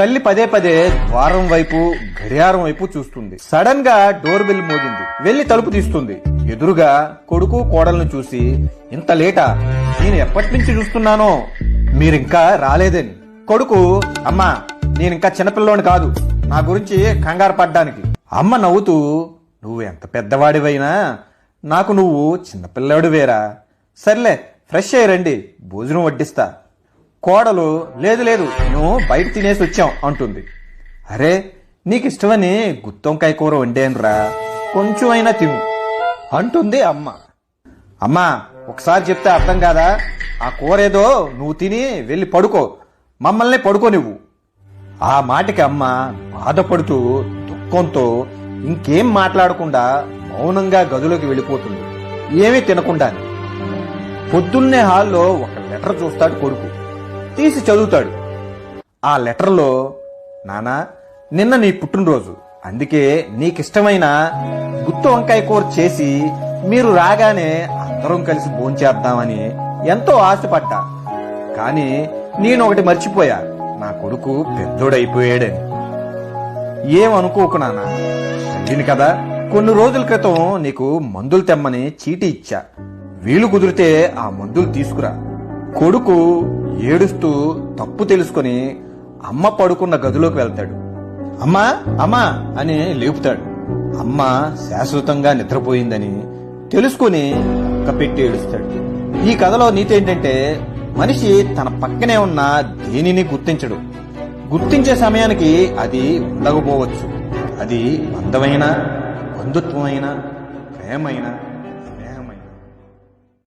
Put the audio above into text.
తల్లి పదే పదే ద్వారం వైపు గడియారం వైపు చూస్తుంది. సడన్ గా డోర్ బెల్ మోగింది. వెళ్లి తలుపు తీస్తుంది. ఎదురుగా కొడుకు కోడలను చూసి, ఇంత లేటా? నేను ఎప్పటి నుంచి చూస్తున్నానో, మీరింకా రాలేదని. కొడుకు, అమ్మా నేనింకా చిన్నపిల్లోని కాదు, నా గురించి కంగారు పడ్డానికి. అమ్మ నవ్వుతూ, నువ్వు ఎంత పెద్దవాడివైనా నాకు నువ్వు చిన్నపిల్లాడివేరా. సర్లే ఫ్రెష్ అయ్యి రండి, భోజనం వడ్డిస్తా. కోడలు, లేదు లేదు మేము బయట తినేసి వచ్చాం అంటుంది. అరే నీకిష్టమని గుత్తొంకాయ కూర వండేనురా, కొంచెం అయినా తిను అంటుంది అమ్మ. అమ్మా ఒకసారి చెప్తే అర్థం కాదా? ఆ కూర ఏదో నువ్వు తిని వెళ్ళి పడుకో, మమ్మల్ని పడుకో నువ్వు. ఆ మాటకి అమ్మ బాధపడుతూ దుఃఖంతో ఇంకేం మాట్లాడకుండా మౌనంగా గదిలోకి వెళ్ళిపోతుంది, ఏమీ తినకుండా. పొద్దున్నే హాల్లో ఒక లెటర్ చూస్తాడు కొడుకు. తీసి చదువుతాడు. ఆ లెటర్లో, నానా నిన్న నీ పుట్టినరోజు, అందుకే నీకిష్టమైన గుత్తి వంకాయ కూర చేసి మీరు రాగానే అందరం కలిసి భోంచేద్దామని ఎంతో ఆశపడ్డా. కానీ నేనొకటి మర్చిపోయా, నా కొడుకు పెద్దోడైపోయాడని. ఏమనుకోకు నాన్న, తల్లిని కదా. కొన్ని రోజుల క్రితం నీకు మందులు తెమ్మని చీటీ ఇచ్చా, వీలు కుదిరితే ఆ మందులు తీసుకురా. కొడుకు ఏడుస్తూ తప్పు తెలుసుకుని అమ్మ పడుకున్న గదిలోకి వెళ్తాడు. అమ్మా అమ్మా అని లేపుతాడు. అమ్మ శాశ్వతంగా నిద్రపోయిందని తెలుసుకుని పెట్టి ఏడుస్తాడు. ఈ కథలో నీతి ఏంటంటే, మనిషి తన పక్కనే ఉన్న దేనిని గుర్తించడు. గుర్తించే సమయానికి అది ఉండకపోవచ్చు. అది బంధమైనా, బంధుత్వమైనా, ప్రేమైనా